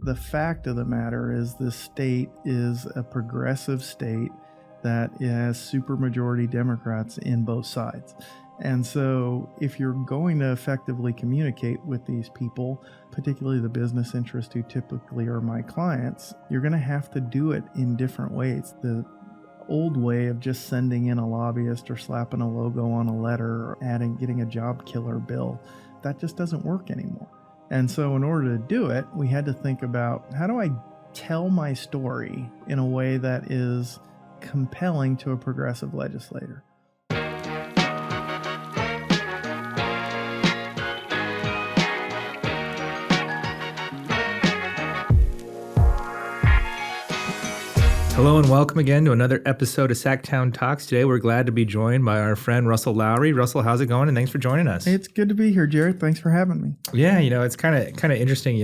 the fact of the matter is this state is a progressive state that has supermajority Democrats in both sides. And so if you're going to effectively communicate with these people, particularly the business interests who typically are my clients, you're going to have to do it in different ways. The old way of just sending in a lobbyist or slapping a logo on a letter or getting a job killer bill, that just doesn't work anymore. And so in order to do it, we had to think about, how do I tell my story in a way that is compelling to a progressive legislator? Hello and welcome again to another episode of Sacktown Talks. Today we're glad to be joined by our friend Russell Lowry. Russell, how's it going? And thanks for joining us. It's good to be here, Jared. Thanks for having me. Yeah, it's kind of interesting.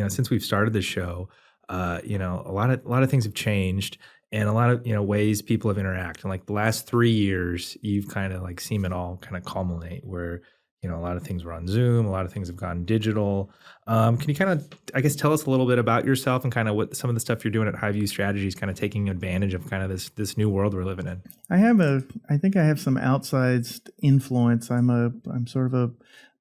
Since we've started this show, a lot of things have changed, and a lot of ways people have interacted. Like the last 3 years, you've kind of like seen it all kind of culminate where. A lot of things were on Zoom. A lot of things have gone digital. Can you kind of, tell us a little bit about yourself and kind of what some of the stuff you're doing at Highview Strategies, kind of taking advantage of kind of this new world we're living in? I think I have some outsized influence. I'm sort of a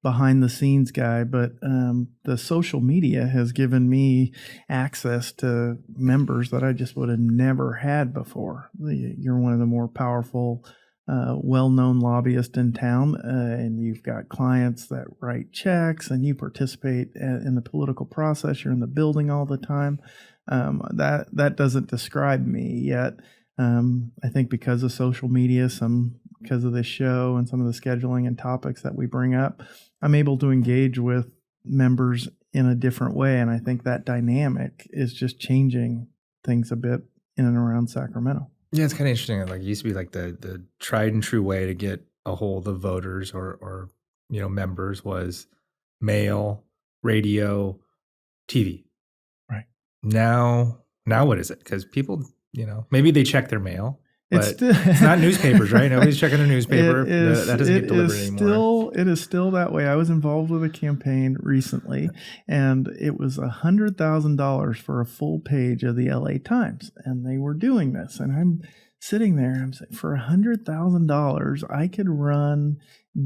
behind the scenes guy, but the social media has given me access to members that I just would have never had before. You're one of the more powerful well-known lobbyist in town, and you've got clients that write checks, and you participate in the political process. You're in the building all the time. That doesn't describe me yet. I think because of social media, because of this show and some of the scheduling and topics that we bring up, I'm able to engage with members in a different way, and I think that dynamic is just changing things a bit in and around Sacramento. Yeah, it's kind of interesting. Like it used to be like the tried and true way to get a hold of voters or members was mail, radio, TV. Right. Now what is it? Because people, maybe they check their mail, but it's not newspapers, right? Nobody's checking their newspaper. That doesn't get delivered anymore. It is still that way. I was involved with a campaign recently, and it was $100,000 for a full page of the LA Times, and they were doing this. And I'm sitting there, I'm saying, for $100,000, I could run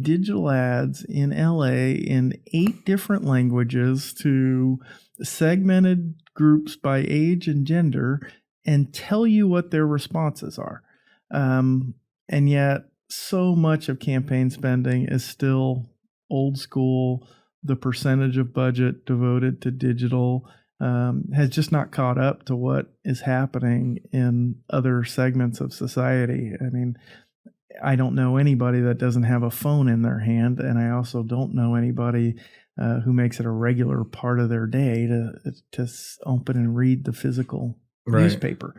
digital ads in LA in 8 different languages to segmented groups by age and gender and tell you what their responses are. And yet so much of campaign spending is still old school. The percentage of budget devoted to digital has just not caught up to what is happening in other segments of society. I mean, I don't know anybody that doesn't have a phone in their hand, and I also don't know anybody who makes it a regular part of their day to open and read the physical newspaper.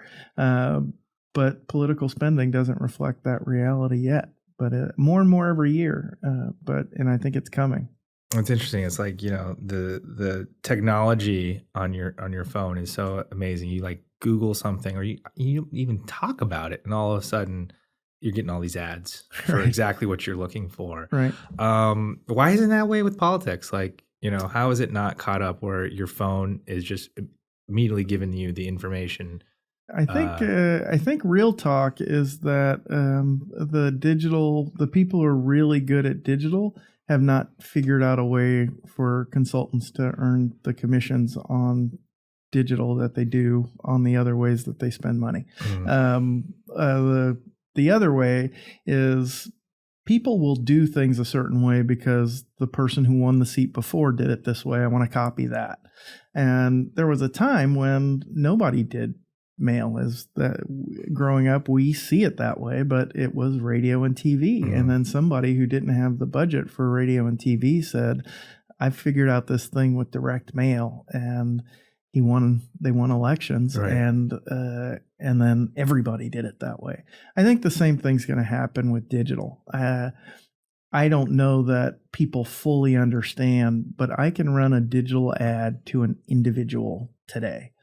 But political spending doesn't reflect that reality yet. But more and more every year. And I think it's coming. It's interesting. It's like the technology on your phone is so amazing. You like Google something, or you even talk about it, and all of a sudden you're getting all these ads for exactly what you're looking for. Right. Why isn't that way with politics? Like how is it not caught up where your phone is just immediately giving you the information? I think real talk is that the people who are really good at digital have not figured out a way for consultants to earn the commissions on digital that they do on the other ways that they spend money. The other way is people will do things a certain way because the person who won the seat before did it this way. I want to copy that. And there was a time when nobody did mail. Is that growing up we see it that way, but it was radio and TV. And then somebody who didn't have the budget for radio and TV said, I figured out this thing with direct mail, and they won elections. Right. And then everybody did it that way. I think the same thing's going to happen with digital. I don't know that people fully understand, but I can run a digital ad to an individual today.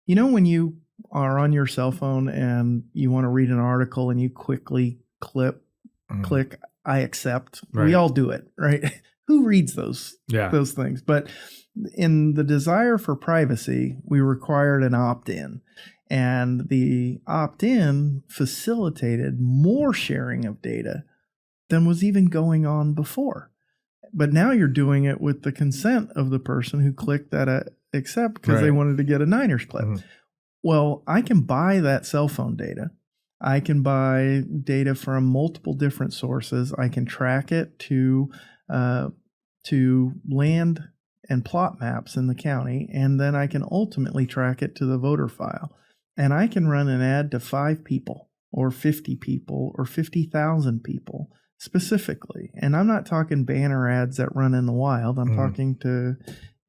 When you are on your cell phone and you want to read an article and you quickly click, I accept. Right. We all do it, right? who reads those Yeah. things? But in the desire for privacy, we required an opt-in. And the opt-in facilitated more sharing of data than was even going on before. But now you're doing it with the consent of the person who clicked that accept because they Right. wanted to get a Niners clip. Mhm. Well, I can buy that cell phone data. I can buy data from multiple different sources. I can track it to land and plot maps in the county, and then I can ultimately track it to the voter file. And I can run an ad to 5 people or 50 people or 50,000 people specifically. And I'm not talking banner ads that run in the wild. I'm talking to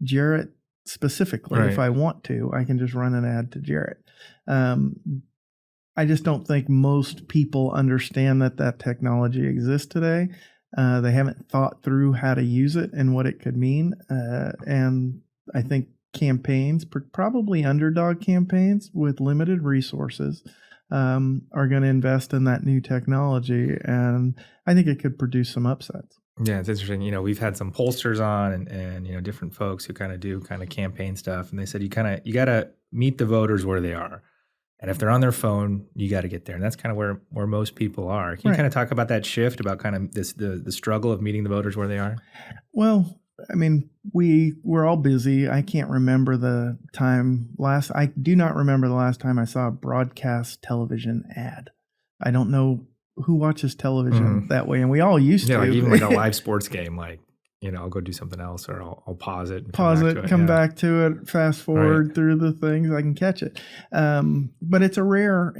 Jarrett specifically. Right. If I want to, I can just run an ad to Jarrett. I just don't think most people understand that technology exists today. They haven't thought through how to use it and what it could mean. And I think campaigns, probably underdog campaigns with limited resources, are going to invest in that new technology. And I think it could produce some upsets. Yeah, it's interesting. You know, we've had some pollsters on and you know, different folks who kind of do kind of campaign stuff. And they said, you got to meet the voters where they are. And if they're on their phone, you got to get there. And that's kind of where most people are. Can you kind of talk about that shift, about kind of the struggle of meeting the voters where they are? Well, I mean, we're all busy. I can't remember the time I do not remember the last time I saw a broadcast television ad. I don't know who watches television that way, and we all used to. Yeah, like even like a live sports game, like, you know, I'll go do something else, or I'll pause it, and come back to it, fast forward through the things, I can catch it. But it's a rare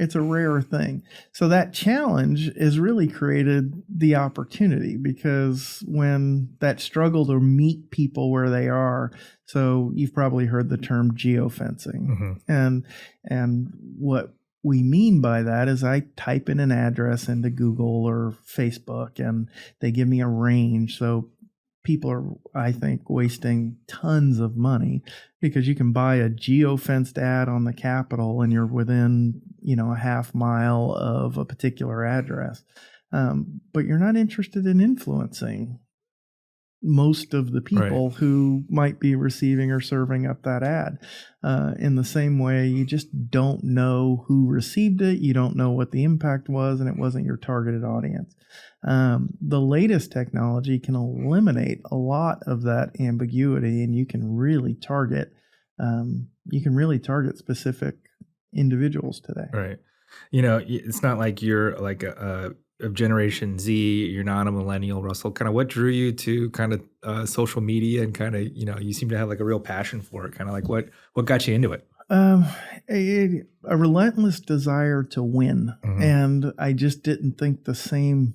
thing. So that challenge has really created the opportunity, because when that struggle to meet people where they are, so you've probably heard the term geofencing, and what we mean by that is I type in an address into Google or Facebook and they give me a range. So people are, I think, wasting tons of money, because you can buy a geofenced ad on the Capitol and you're within, a half mile of a particular address. But you're not interested in influencing most of the people who might be receiving or serving up that ad. In the same way, you just don't know who received it. You don't know what the impact was, and it wasn't your targeted audience. The latest technology can eliminate a lot of that ambiguity, and you can really target specific individuals today. Right. You know, it's not like you're like of Generation Z, you're not a millennial, Russell. Kind of what drew you to kind of social media, and kind of, you seem to have like a real passion for it. Kind of like what got you into it? A relentless desire to win. And I just didn't think the same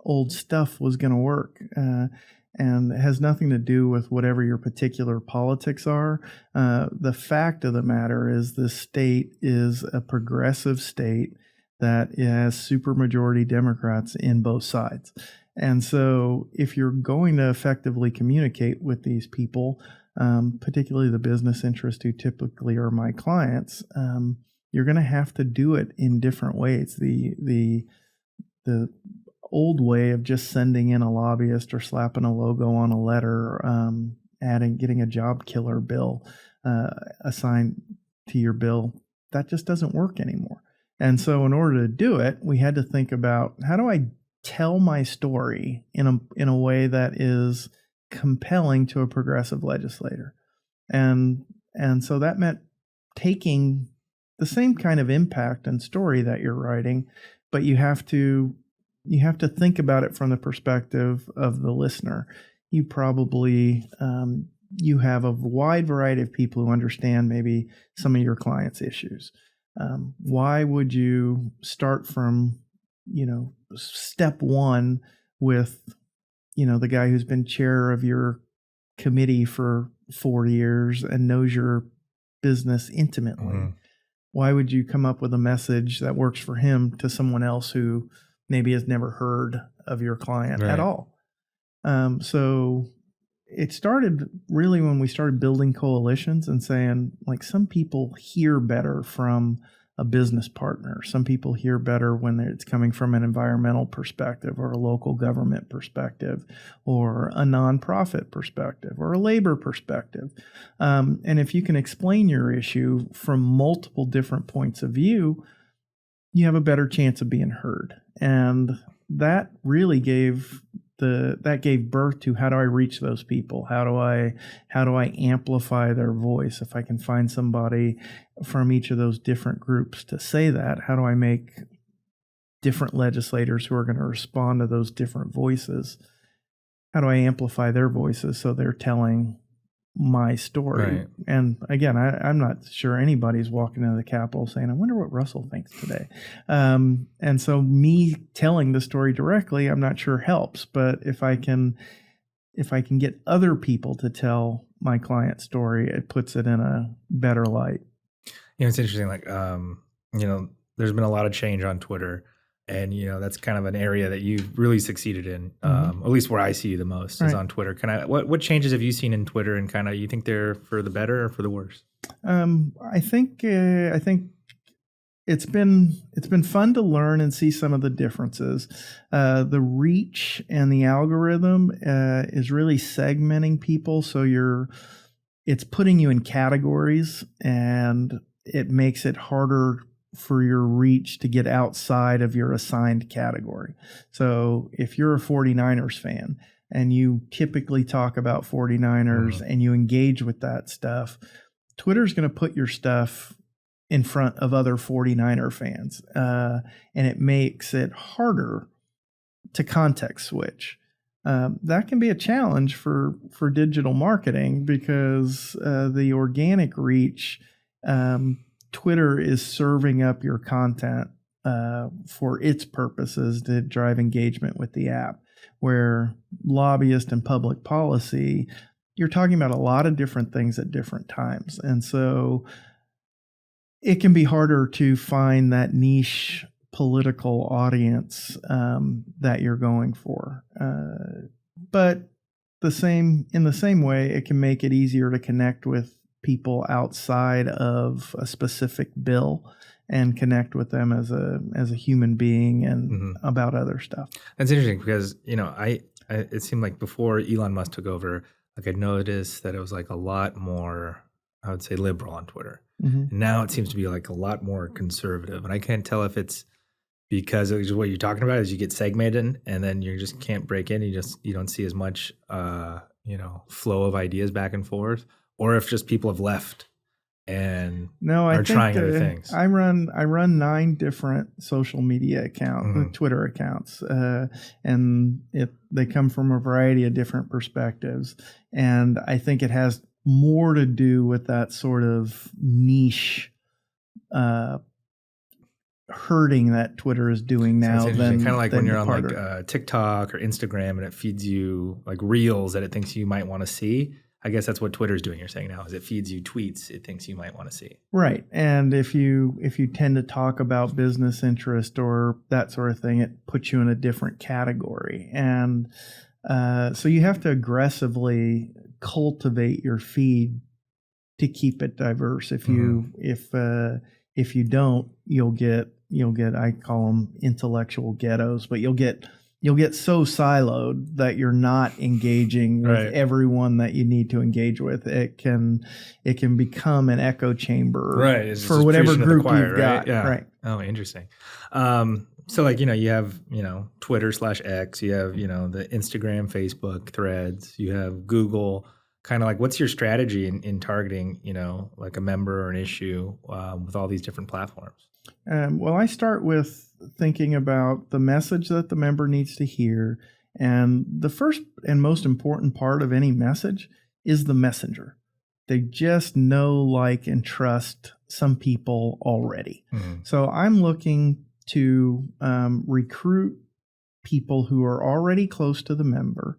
old stuff was going to work. And it has nothing to do with whatever your particular politics are. The fact of the matter is this state is a progressive state that has supermajority Democrats in both sides. And so if you're going to effectively communicate with these people, particularly the business interests who typically are my clients, you're going to have to do it in different ways. The old way of just sending in a lobbyist or slapping a logo on a letter, getting a job killer bill assigned to your bill, that just doesn't work anymore. And so in order to do it, we had to think about, how do I tell my story in a way that is compelling to a progressive legislator? And so that meant taking the same kind of impact and story that you're writing, but you have to think about it from the perspective of the listener. You probably you have a wide variety of people who understand maybe some of your clients' issues. Why would you start from, step one with, the guy who's been chair of your committee for 4 years and knows your business intimately? Why would you come up with a message that works for him to someone else who maybe has never heard of your client at all? So it started really when we started building coalitions and saying, like, some people hear better from a business partner. Some people hear better when it's coming from an environmental perspective or a local government perspective or a nonprofit perspective or a labor perspective. And if you can explain your issue from multiple different points of view, you have a better chance of being heard. And that really gave birth to, how do I reach those people? How do I amplify their voice? If I can find somebody from each of those different groups to say that, how do I make different legislators who are going to respond to those different voices? How do I amplify their voices so they're telling my story? Right. And again, I'm not sure anybody's walking into the Capitol saying, I wonder what Russell thinks today. And so me telling the story directly, I'm not sure helps, but if I can get other people to tell my client's story, it puts it in a better light. It's interesting. There's been a lot of change on Twitter, and that's kind of an area that you've really succeeded in. At least where I see you the most is on Twitter. What changes have you seen in Twitter, and you think they're for the better or for the worse? I think it's been fun to learn and see some of the differences. The reach and the algorithm is really segmenting people, so it's putting you in categories, and it makes it harder for your reach to get outside of your assigned category. So if you're a 49ers fan and you typically talk about 49ers and you engage with that stuff, Twitter's going to put your stuff in front of other 49er fans. And it makes it harder to context switch. That can be a challenge for digital marketing, because the organic reach, Twitter is serving up your content for its purposes to drive engagement with the app, where lobbyist and public policy, you're talking about a lot of different things at different times. And so it can be harder to find that niche political audience that you're going for. But in the same way, it can make it easier to connect with people outside of a specific bill and connect with them as a human being and about other stuff. That's interesting, because it seemed like before Elon Musk took over, I noticed that it was a lot more, I would say, liberal on Twitter. And now it seems to be a lot more conservative, and I can't tell if it's because of what you're talking about is you get segmented and then you just can't break in. You don't see as much flow of ideas back and forth, or if just people have left and are trying other things. I run 9 different social media accounts, Twitter accounts, and they come from a variety of different perspectives. And I think it has more to do with that sort of niche herding that Twitter is doing now. Than kind of like when you're on TikTok or Instagram and it feeds you reels that it thinks you might want to see. I guess that's what Twitter's doing, you're saying now, is it feeds you tweets it thinks you might want to see. Right. And if you tend to talk about business interest or that sort of thing, it puts you in a different category. And so you have to aggressively cultivate your feed to keep it diverse. If you don't, you'll get I call them intellectual ghettos, but you'll get so siloed that you're not engaging with everyone that you need to engage with. It can become an echo chamber for whatever group you've got. Yeah. Right. Oh, interesting. So you have, Twitter/X, you have, the Instagram, Facebook, Threads, you have Google. Kind of what's your strategy in targeting, a member or an issue with all these different platforms? Well, I start with thinking about the message that the member needs to hear. And the first and most important part of any message is the messenger. They just know, like, and trust some people already. So I'm looking to recruit people who are already close to the member,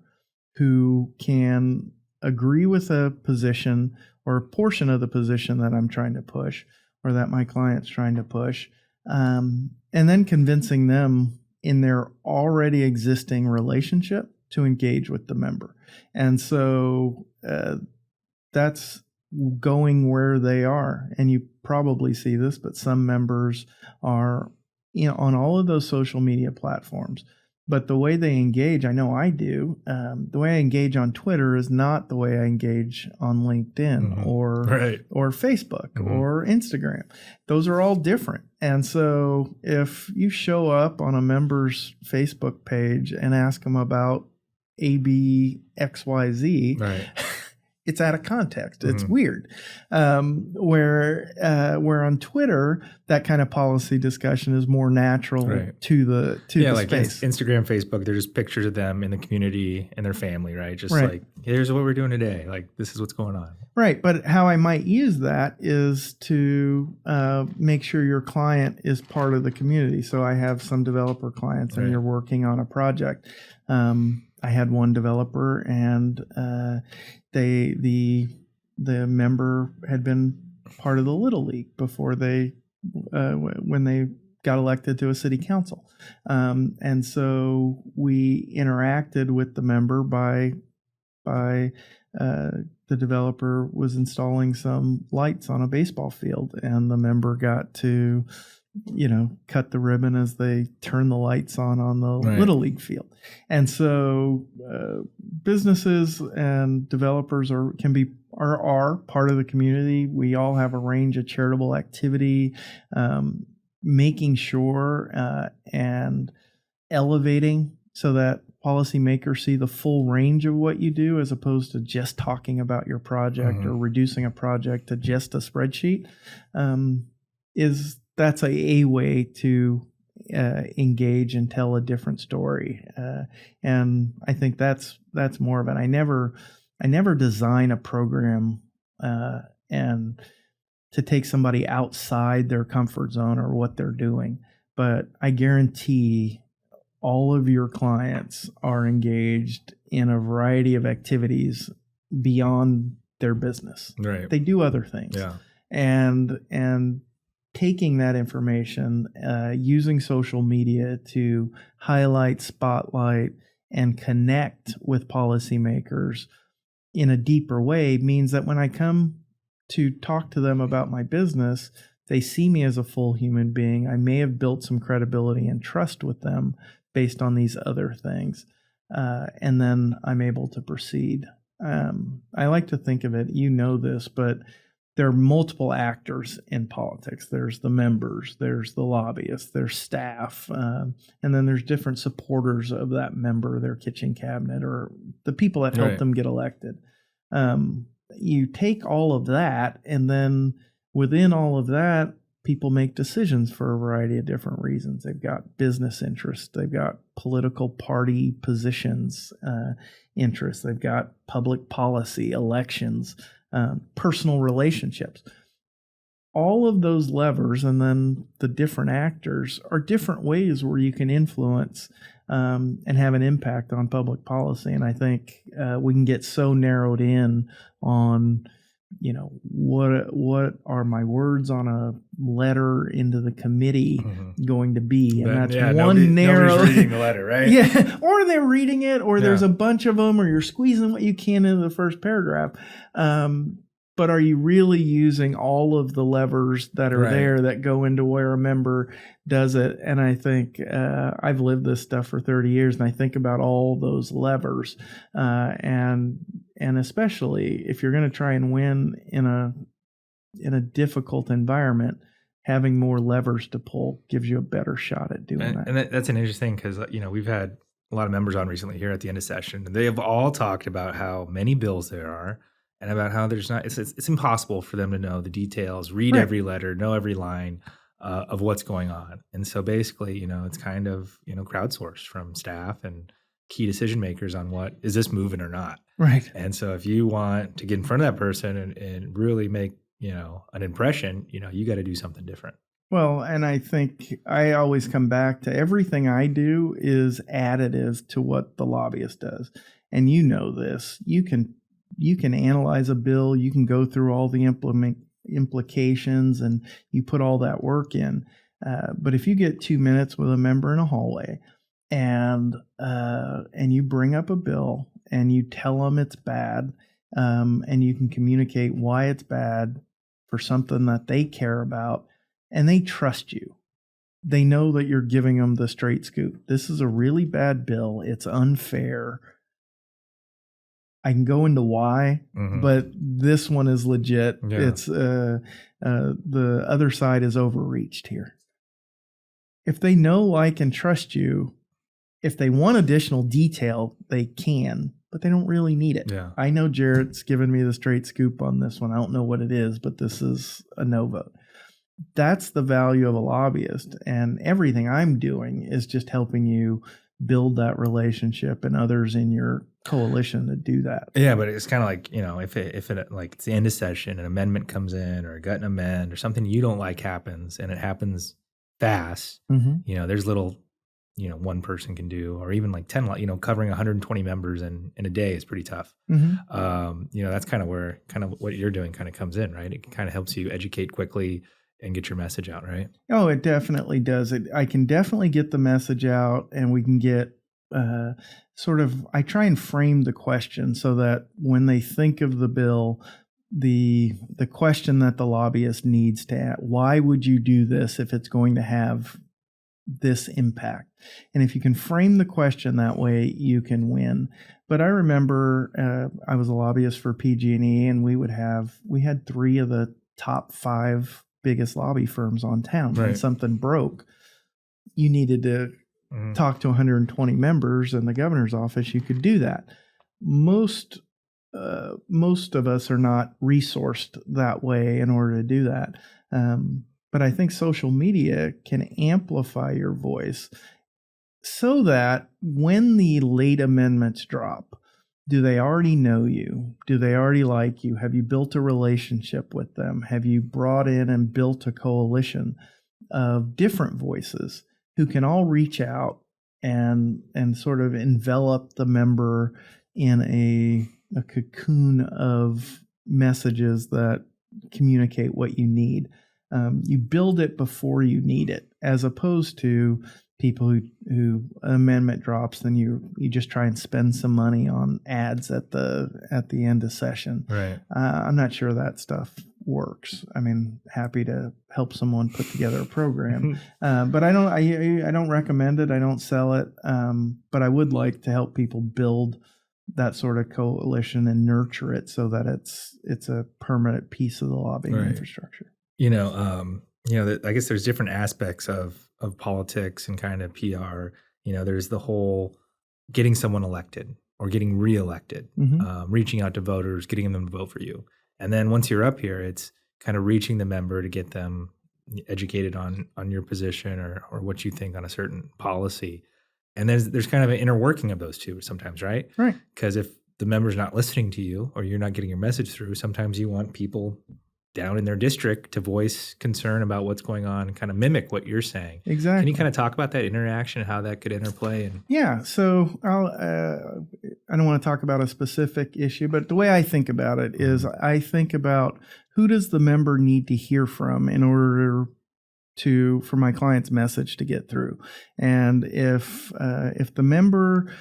who can agree with a position or a portion of the position that I'm trying to push or that my client's trying to push, and then convincing them in their already existing relationship to engage with the member. And so that's going where they are. And you probably see this, but some members are, on all of those social media platforms. But the way they engage, I know I do. The way I engage on Twitter is not the way I engage on LinkedIn or Facebook or Instagram. Those are all different. And so if you show up on a member's Facebook page and ask them about ABXYZ, it's out of context. It's weird. Where on Twitter, that kind of policy discussion is more natural to the like space. Instagram, Facebook, they're just pictures of them in the community and their family, right? Just like, here's what we're doing today. Like, this is what's going on. Right. But how I might use that is to make sure your client is part of the community. So I have some developer clients and you're working on a project. I had one developer and the member had been part of the Little League before when they got elected to a city council. And so we interacted with the member by the developer was installing some lights on a baseball field, and the member got to cut the ribbon as they turn the lights on the Little League field. And so businesses and developers are part of the community. We all have a range of charitable activity, making sure and elevating so that policymakers see the full range of what you do, as opposed to just talking about your project or reducing a project to just a spreadsheet. That's a way to engage and tell a different story, and I think that's more of it. I never design a program and to take somebody outside their comfort zone or what they're doing, but I guarantee all of your clients are engaged in a variety of activities beyond their business. Right. They do other things. Yeah. And taking that information, using social media to highlight, spotlight, and connect with policymakers in a deeper way means that when I come to talk to them about my business, they see me as a full human being. I may have built some credibility and trust with them based on these other things. And then I'm able to proceed. I like to think of it, this, but there are multiple actors in politics. There's the members, there's the lobbyists, there's staff, and then there's different supporters of that member, their kitchen cabinet, or the people that helped them get elected. You take all of that, and then within all of that, people make decisions for a variety of different reasons. They've got business interests, they've got political party positions, interests, they've got public policy, elections, personal relationships. All of those levers, and then the different actors, are different ways where you can influence and have an impact on public policy. And I think we can get so narrowed in on, what are my words on a letter into the committee going to be? And that's one narrow. Nobody's reading the letter, right? Yeah, or they're reading it, or there's a bunch of them, or you're squeezing what you can into the first paragraph. But are you really using all of the levers that are there that go into where a member does it? And I think I've lived this stuff for 30 years, and I think about all those levers. And especially if you're going to try and win in a difficult environment, having more levers to pull gives you a better shot at doing that. And that's an interesting, because we've had a lot of members on recently here at the end of session, and they have all talked about how many bills there are, and about how it's impossible for them to know the details, read every letter, know every line of what's going on. And so basically, it's kind of, crowdsourced from staff and key decision makers on what is this moving or not. Right. And so if you want to get in front of that person and really make, an impression, you got to do something different. Well, and I think I always come back to everything I do is additive to what the lobbyist does. And this, you can analyze a bill, you can go through all the implications, and you put all that work in. But if you get 2 minutes with a member in a hallway and you bring up a bill and you tell them it's bad, and you can communicate why it's bad for something that they care about, and they trust you. They know that you're giving them the straight scoop. This is a really bad bill. It's unfair. I can go into why, but this one is legit. Yeah. It's the other side is overreached here. If they know, like, and trust you, if they want additional detail, they can, but they don't really need it. Yeah. I know Jarrett's given me the straight scoop on this one. I don't know what it is, but this is a no vote. That's the value of a lobbyist, and everything I'm doing is just helping you build that relationship and others in your coalition to do that. Yeah, but it's kind of like, if it like it's the end of session, an amendment comes in or a gut and amend or something you don't like happens, and it happens fast. There's little, one person can do, or even like 10, covering 120 members in a day is pretty tough. That's kind of where what you're doing kind of comes in, right? It kind of helps you educate quickly and get your message out, right? Oh, it definitely does. I can definitely get the message out, and we can get I try and frame the question so that when they think of the bill, the question that the lobbyist needs to ask, why would you do this if it's going to have this impact? And if you can frame the question that way, you can win. But I remember I was a lobbyist for PG&E, and we had 3 of the top 5 biggest lobby firms on town. Right. When something broke, you needed to talk to 120 members in the governor's office. You could do that. Most of us are not resourced that way in order to do that. But I think social media can amplify your voice so that when the late amendments drop, do they already know you? Do they already like you? Have you built a relationship with them? Have you brought in and built a coalition of different voices who can all reach out and sort of envelop the member in a cocoon of messages that communicate what you need? You build it before you need it, as opposed to people who an amendment drops, then you just try and spend some money on ads at the end of session. Right. I'm not sure that stuff works. I mean, happy to help someone put together a program, but I don't recommend it. I don't sell it. But I would like to help people build that sort of coalition and nurture it so that it's a permanent piece of the lobbying infrastructure. I guess there's different aspects of politics and kind of PR. There's the whole getting someone elected or getting reelected, reaching out to voters, getting them to vote for you. And then once you're up here, it's kind of reaching the member to get them educated on your position or what you think on a certain policy. And there's kind of an inner working of those two sometimes, right? Right. Because if the member's not listening to you or you're not getting your message through, sometimes you want people down in their district to voice concern about what's going on and kind of mimic what you're saying. Exactly. Can you kind of talk about that interaction, how that could interplay? Yeah. So I don't want to talk about a specific issue, but the way I think about it is I think about who does the member need to hear from in order for my client's message to get through. And if the member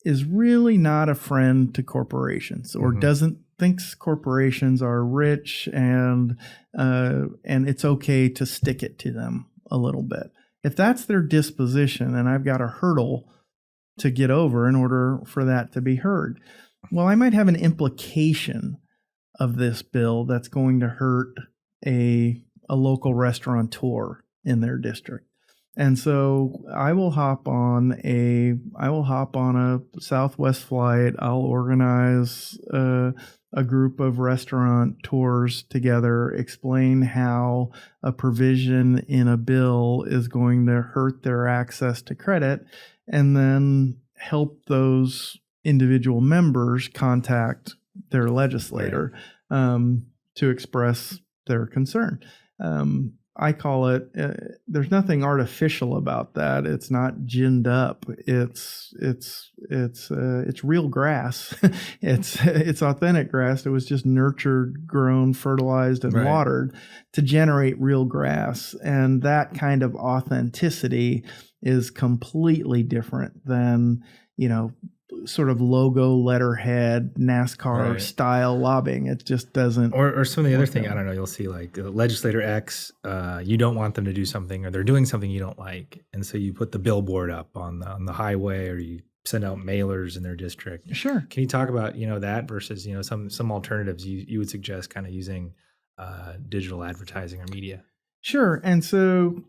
is really not a friend to corporations or thinks corporations are rich and it's okay to stick it to them a little bit. If that's their disposition and I've got a hurdle to get over in order for that to be heard, well, I might have an implication of this bill that's going to hurt a local restaurateur in their district. And so I will hop on a Southwest flight. I'll organize a group of restaurateurs together, explain how a provision in a bill is going to hurt their access to credit, and then help those individual members contact their legislator to express their concern. I call it, there's nothing artificial about that. It's not ginned up. It's real grass. It's authentic grass. It was just nurtured, grown, fertilized, and watered to generate real grass. And that kind of authenticity is completely different than, sort of logo letterhead NASCAR Right. style lobbying. It just doesn't. Or some of the other work thing, that I way. don't know, you'll see like legislator X, you don't want them to do something, or they're doing something you don't like, and so you put the billboard up on the highway, or you send out mailers in their district. Sure. Can you talk about that versus some alternatives you would suggest, kind of using digital advertising or media? Sure. And so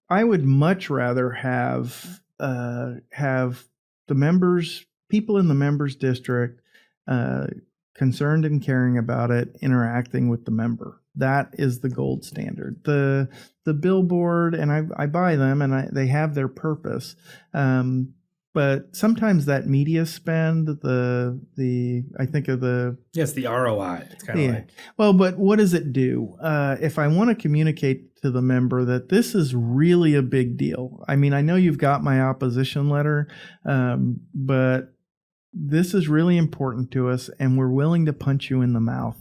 I would much rather have the members, people in the members district, concerned and caring about it, interacting with the member. That is the gold standard. The billboard, and I buy them, and they have their purpose. But sometimes that media spend, I think of the Yes, the ROI. It's kind of yeah. like Well, but what does it do? If I want to communicate to the member that this is really a big deal, I mean, I know you've got my opposition letter, but this is really important to us, and we're willing to punch you in the mouth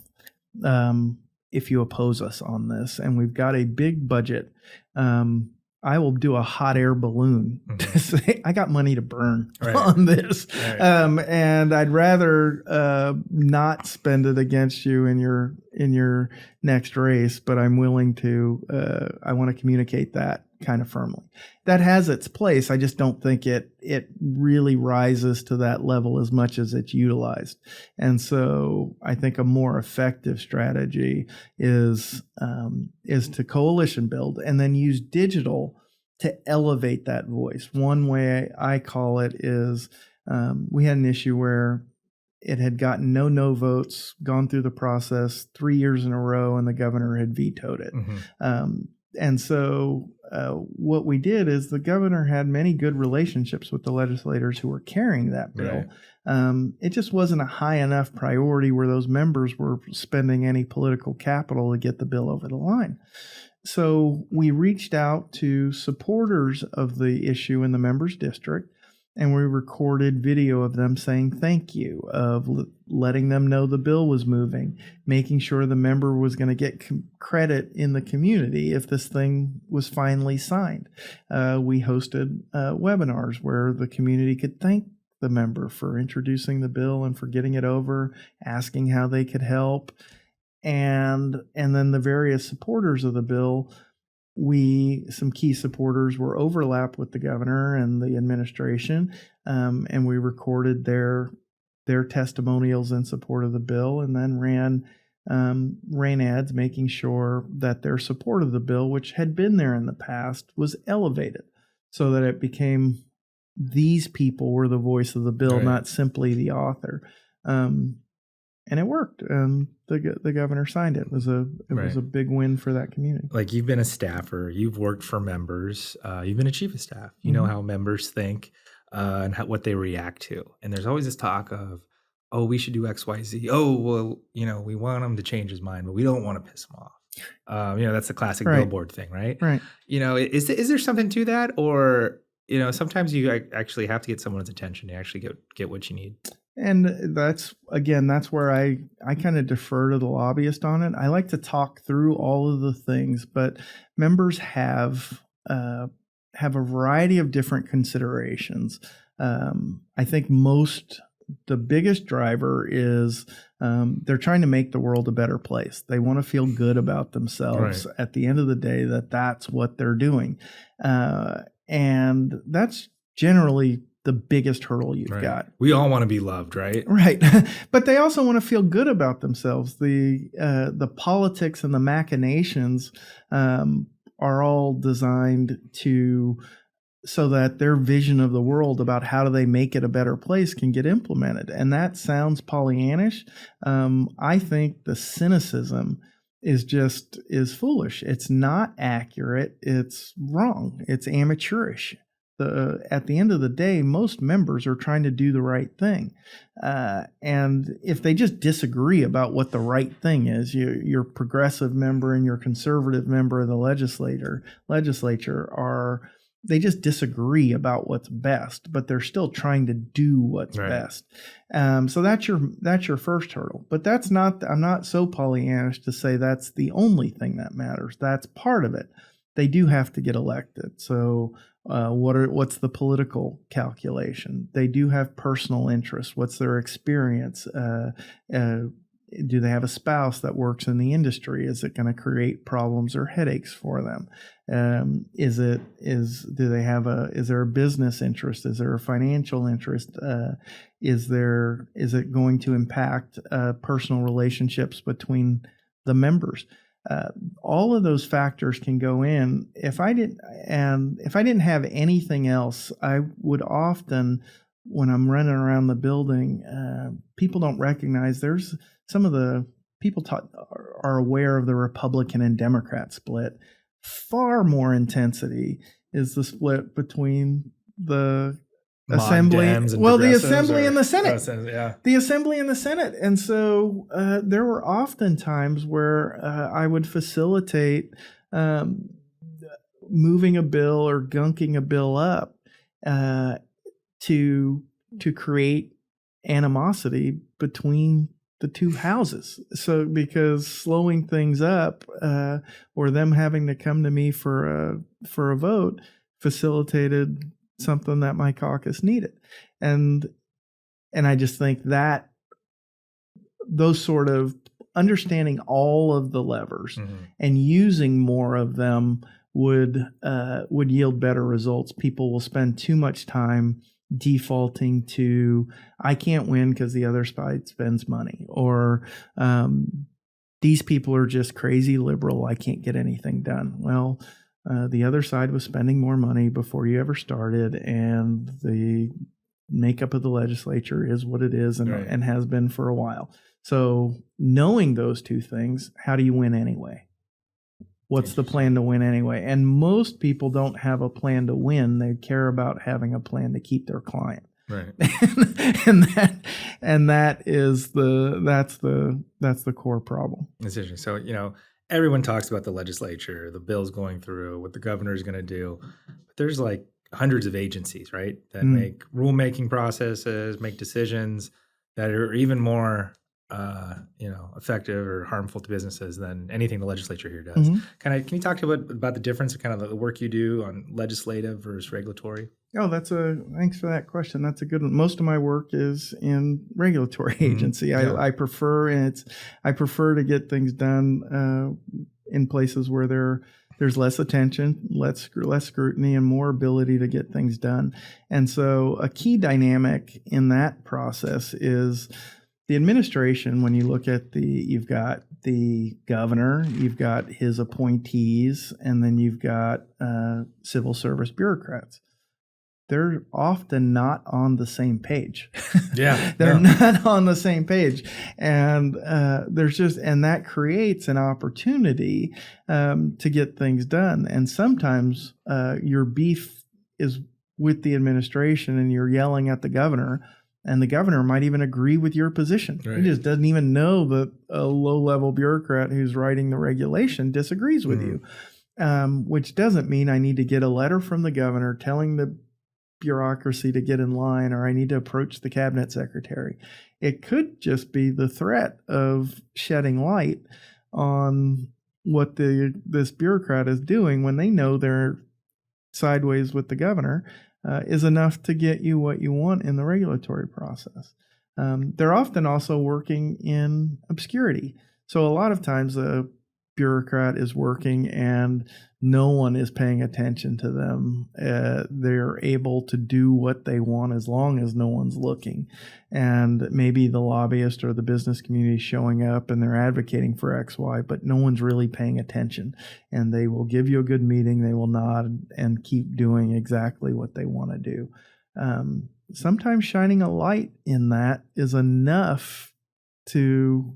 if you oppose us on this. And we've got a big budget. I will do a hot air balloon to say I got money to burn on this, and I'd rather not spend it against you in your next race. But I'm willing to. I want to communicate that kind of firmly. That has its place. I just don't think it really rises to that level as much as it's utilized. And so I think a more effective strategy is to coalition build and then use digital to elevate that voice. One way I call it is we had an issue where it had gotten no votes, gone through the process 3 years in a row, and the governor had vetoed it. And so what we did is the governor had many good relationships with the legislators who were carrying that bill. It just wasn't a high enough priority where those members were spending any political capital to get the bill over the line. So we reached out to supporters of the issue in the members' district, and we recorded video of them saying thank you, of letting them know the bill was moving, making sure the member was going to get credit in the community if this thing was finally signed. We hosted webinars where the community could thank the member for introducing the bill and for getting it over, asking how they could help. And then the various supporters of the bill, some key supporters were overlapped with the governor and the administration, and we recorded their testimonials in support of the bill, and then ran ads making sure that their support of the bill, which had been there in the past, was elevated so that it became these people were the voice of the bill, not simply the author. And it worked. The governor signed it. It was a big win for that community. Like, you've been a staffer, you've worked for members, you've been a chief of staff. You know how members think and what they react to. And there's always this talk of, oh, we should do X, Y, Z. Oh, well, we want him to change his mind, but we don't want to piss him off. That's the classic billboard thing, right? Right. Is there something to that, or sometimes you actually have to get someone's attention to actually get what you need? And that's where I kind of defer to the lobbyist on it. I like to talk through all of the things, but members have a variety of different considerations. I think the biggest driver is they're trying to make the world a better place. They want to feel good about themselves at the end of the day, that's what they're doing. And that's generally the biggest hurtle you've got. We all want to be loved, right? Right. But they also want to feel good about themselves. The politics and the machinations are all designed so that their vision of the world about how do they make it a better place can get implemented. And that sounds Pollyannish. I think the cynicism is foolish. It's not accurate. It's wrong. It's amateurish. At the end of the day, most members are trying to do the right thing. And if they just disagree about what the right thing is, your progressive member and your conservative member of the legislature they just disagree about what's best, but they're still trying to do what's best. So that's your first hurdle. But I'm not so Pollyannish to say that's the only thing that matters. That's part of it. they do have to get elected. So what's the political calculation? They do have personal interests. What's their experience? Do they have a spouse that works in the industry? Is it going to create problems or headaches for them? Is there a business interest? Is there a financial interest? Is it going to impact personal relationships between the members? All of those factors can go in. If I didn't have anything else, I would often, when I'm running around the building, people don't recognize there's some of the people are aware of the Republican and Democrat split. Far more intensity is the split between the assembly, the assembly and the Senate. The assembly and the Senate. And so there were often times where I would facilitate moving a bill or gunking a bill up to create animosity between the two houses. So because slowing things up or them having to come to me for a vote facilitated something that my caucus needed. And I just think that those sort of understanding all of the levers and using more of them would yield better results. People will spend too much time defaulting to, I can't win because the other side spends money, or these people are just crazy liberal, I can't get anything done. Well, the other side was spending more money before you ever started, and the makeup of the legislature is what it is and has been for a while. So knowing those two things, how do you win anyway? What's the plan to win anyway? And most people don't have a plan to win. They care about having a plan to keep their client. Right. and that's the core problem. That's interesting. So, everyone talks about the legislature, the bills going through, what the governor is going to do. But there's like hundreds of agencies, right, that make rulemaking processes, make decisions that are even more effective or harmful to businesses than anything the legislature here does. Can you talk about the difference of kind of the work you do on legislative versus regulatory? Oh, thanks for that question. That's a good one. Most of my work is in regulatory agency. I prefer to get things done in places where there's less attention, less scrutiny, and more ability to get things done. And so a key dynamic in that process is the administration. When you look at you've got the governor, you've got his appointees, and then you've got civil service bureaucrats. They're often not on the same page. Yeah, they're not on the same page, and and that creates an opportunity to get things done. And sometimes your beef is with the administration, and you're yelling at the governor. And the governor might even agree with your position. Right. He just doesn't even know that a low-level bureaucrat who's writing the regulation disagrees with you, which doesn't mean I need to get a letter from the governor telling the bureaucracy to get in line, or I need to approach the cabinet secretary. It could just be the threat of shedding light on what this bureaucrat is doing when they know they're sideways with the governor. Is enough to get you what you want in the regulatory process. They're often also working in obscurity. So a lot of times a bureaucrat is working and no one is paying attention to them. They're able to do what they want as long as no one's looking. And maybe the lobbyist or the business community is showing up and they're advocating for X, Y, but no one's really paying attention. And they will give you a good meeting, they will nod and keep doing exactly what they want to do. Sometimes shining a light in that is enough to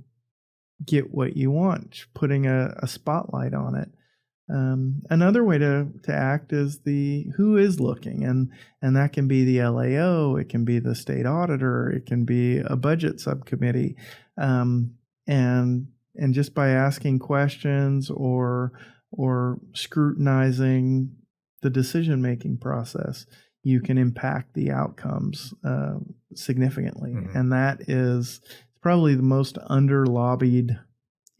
get what you want, putting a spotlight on it. Another way to act is who is looking, and that can be the LAO, it can be the state auditor, it can be a budget subcommittee, and just by asking questions or scrutinizing the decision-making process, you can impact the outcomes significantly. And that is probably the most under-lobbied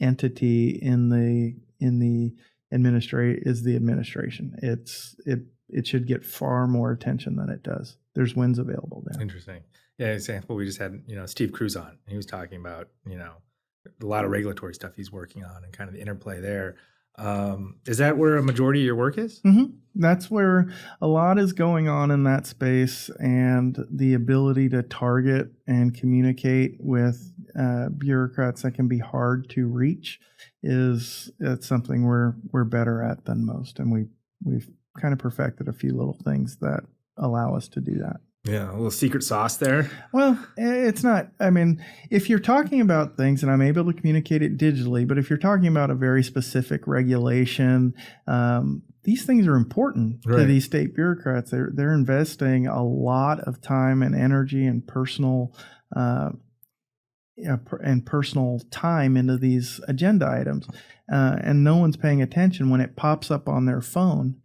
entity in the the administration. It should get far more attention than it does. There's wins available there. Interesting. Yeah, example, we just had, Steve Cruz on. He was talking about, a lot of regulatory stuff he's working on and kind of the interplay there. Is that where a majority of your work is? Mm-hmm. That's where a lot is going on in that space, and the ability to target and communicate with bureaucrats that can be hard to reach it's something we're better at than most, and we've kind of perfected a few little things that allow us to do that. Yeah, a little secret sauce there. Well, it's not. I mean, if you're talking about things, and I'm able to communicate it digitally, but if you're talking about a very specific regulation, these things are important to these state bureaucrats. They're investing a lot of time and energy and personal time into these agenda items, and no one's paying attention when it pops up on their phone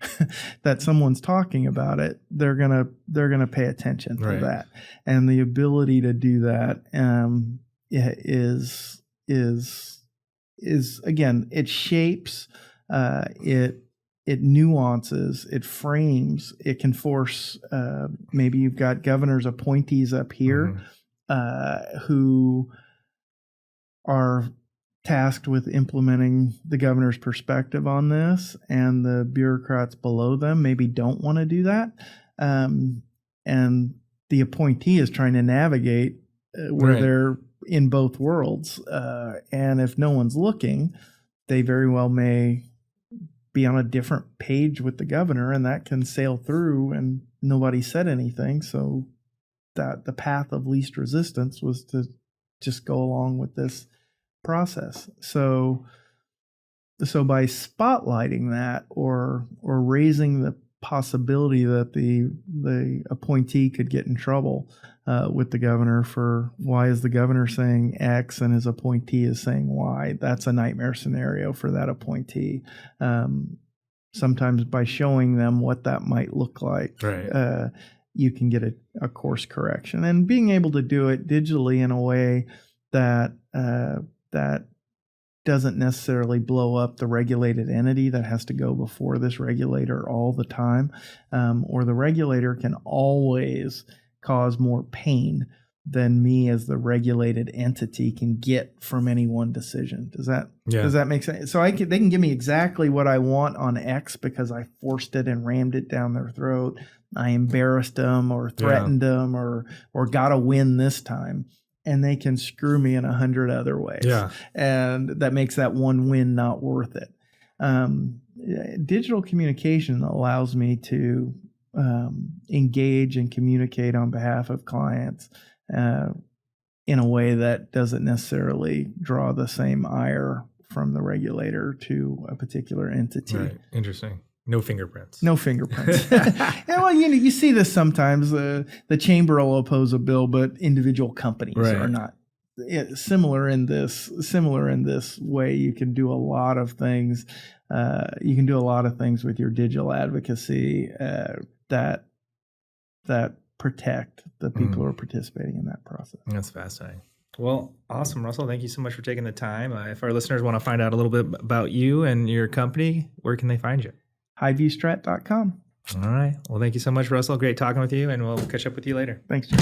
that someone's talking about it. They're gonna pay attention to that, and the ability to do that is again, it shapes, it nuances, it frames, it can force. Maybe you've got governor's appointees up here. Who are tasked with implementing the governor's perspective on this, and the bureaucrats below them maybe don't want to do that. And the appointee is trying to navigate where they're in both worlds. And if no one's looking, they very well may be on a different page with the governor, and that can sail through and nobody said anything. So that the path of least resistance was to just go along with this process. So by spotlighting that, or raising the possibility that the appointee could get in trouble with the governor for why is the governor saying X and his appointee is saying Y, that's a nightmare scenario for that appointee. Sometimes by showing them what that might look like, you can get a course correction, and being able to do it digitally in a way that doesn't necessarily blow up the regulated entity that has to go before this regulator all the time, or the regulator can always cause more pain than me as the regulated entity can get from any one decision. Does that make sense? So they can give me exactly what I want on X because I forced it and rammed it down their throat. I embarrassed them or threatened them or got a win this time, and they can screw me in 100 other ways. And that makes that one win not worth it. Digital communication allows me to engage and communicate on behalf of clients in a way that doesn't necessarily draw the same ire from the regulator to a particular entity. Right. Interesting. No fingerprints. Yeah, well, you see this sometimes. The chamber will oppose a bill, but individual companies are not. Similar in this way, you can do a lot of things. You can do a lot of things with your digital advocacy that protect the people who are participating in that process. That's fascinating. Well, awesome, Russell. Thank you so much for taking the time. If our listeners want to find out a little bit about you and your company, where can they find you? highviewstrat.com. All right. Well, thank you so much, Russell. Great talking with you, and we'll catch up with you later. Thanks, John.